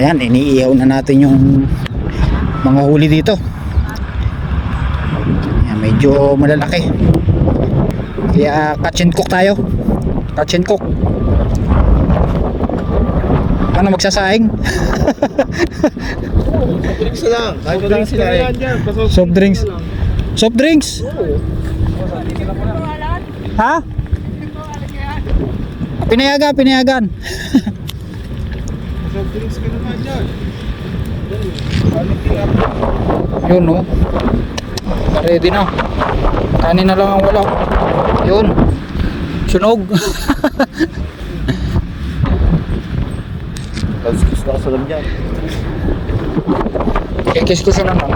Ayan, iniihaw na natin yung mga huli dito. Ayan, medyo malalaki. Kaya catch and cook tayo. Catch and cook. Ano magsasaing? Drinks lang. Kahit wala sila Soft drinks. Soft drinks? Ha? Pinayagan. soft drinks ka naman dyan. Yun, no? Ready na. Kanin na lang ang wala. Yun. Sunog. Kiss na kasalam dyan. Kikis-kis na naman.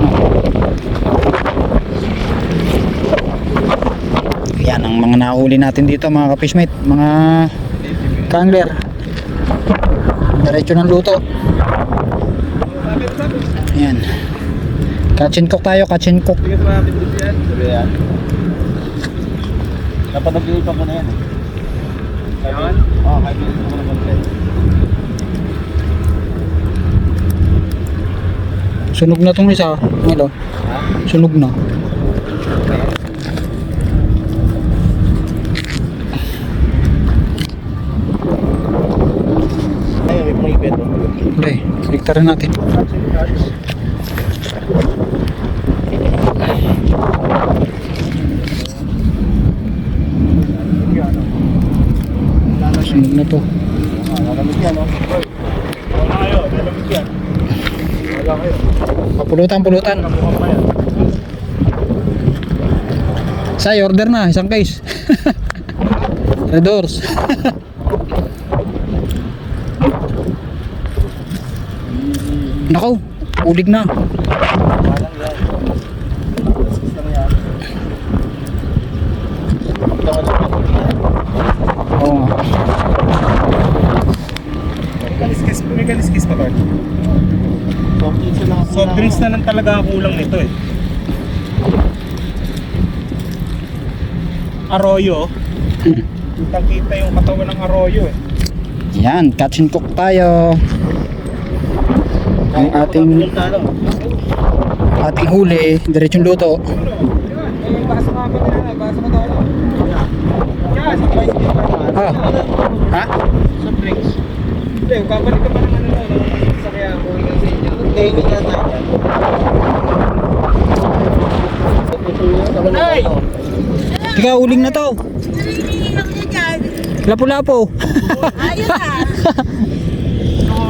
Yan ang mga nahuli natin dito, mga ka-fishmate, mga kangler. Diretso ng luto. Ayan. Catch and cook tayo, catch and cook. Sige, marami dito yan. Sabi yan. Dapat nag-iipan ko na yan. Yan? Oo, kahit nag-iipan ko na mag-iipan. Sunog na tong isa. Ano? Sunog na. Ay, may pangipit. Okay, liktarin natin. Sunog na to. Nalamit yan, no? Wala kayo, nalamit yan. Wala kayo. Pulutan. Say, order na, isang case. Red doors. Nako, ulig na. Oo nga. May kaliskis pa ba? Soft drinks na lang talaga ang kulang nito eh. Arroyo. Kita yung katawan ng arroyo eh. Yan, catch and cook tayo. Ang ating huli, diretsong luto. Ah. Ha? Soft drinks. Hindi, babalik ka pa ng ano sa kaya ako yung sa inyo. Hindi, hindi na tayo. Ay! Tika, uling na to. Lapu-lapo. Ayun na.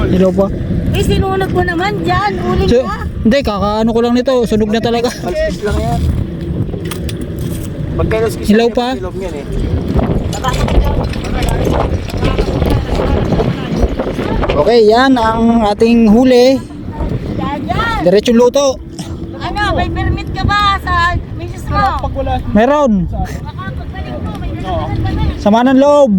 Hello pa. Eh, sinunog mo naman dyan. Uling So, ka. hindi, kakaano ko lang nito. Sunog na talaga. Kaliskis lang yan. Pagkaliskis Hilaw pa? Hilaw yan eh. Okay, yan ang ating huli. Dyan. Diretsong luto. Ano, may permit ka ba sa misis mo? Pag wala. Meron. Baka pagbalik mo, may dalagan pa na. Sama ng loob.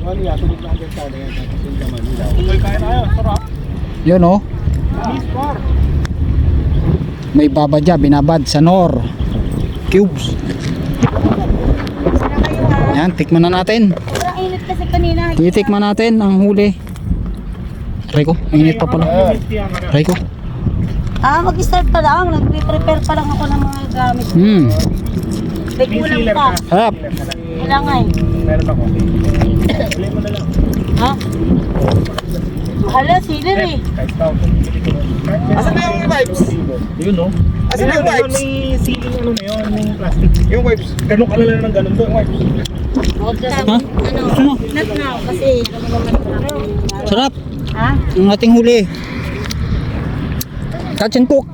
Wala yan, tulit lang ang sana yan. Tapos yung laman nila. Okay, kaya na yun. Sarap. Yun, oh. Miss Bar. May babadya, binabad sa nor. Cubes. Sana kayo ha. Yan, tikman na natin. Sobrang init kasi kanina. Titikman natin ang huli. Rico, mainit pa pala. Rico. Mag-start pa lang. Nag-prepare pa lang ako ng mga gamit. May kulang pa. Harap. Kailangan. Meron ako. Uli mo na lang. Ha? Hala, sealer eh. Kahit tao. Asan na yung wipes? Yun no? Asan na yung wipes? May sealing ano na yun, yung plastic. Yung wipes, ganun ka lang ng ganun doon, wipes. Ha? Ano? Not now. Kasi Sarap. ha? Ang ating huli. Catch and cook.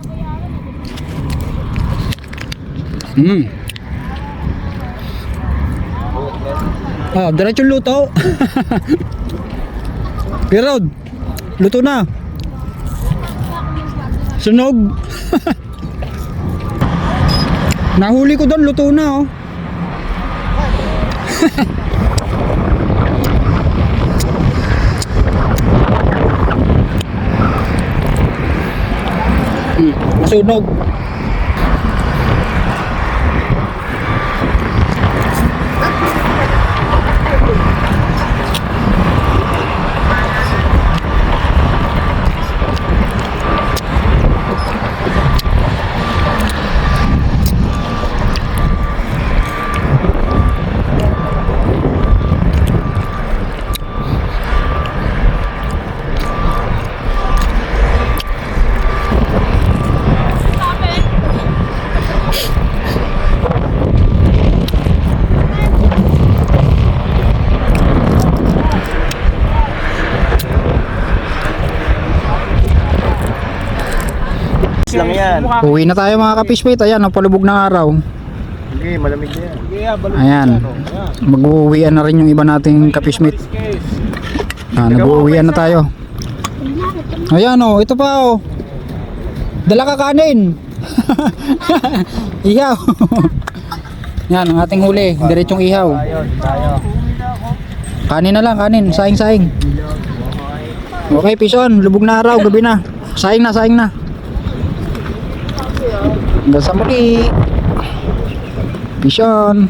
Ah, diretsong luto. Pirod. Luto na. Sunog. Nahuli ko doon, luto na oh. Masunog. yan. Uwi na tayo mga ka-fishmate. Ayan, palubog ng araw. Sige, malamig na yan. Sige, balik. Ayan. Mag-uwian na rin yung iba nating ka-fishmate. Nag-uwian na tayo. Ayan oh, ito pa oh. Dala ka kanin. Ihaw. Yan ang ating huli, diretsong ihaw. Kanin na lang, kanin, saing-saing. Okay, fish on, lubog na araw, gabi na. Saing na, saing na. Hanggang sa muli. Fish on.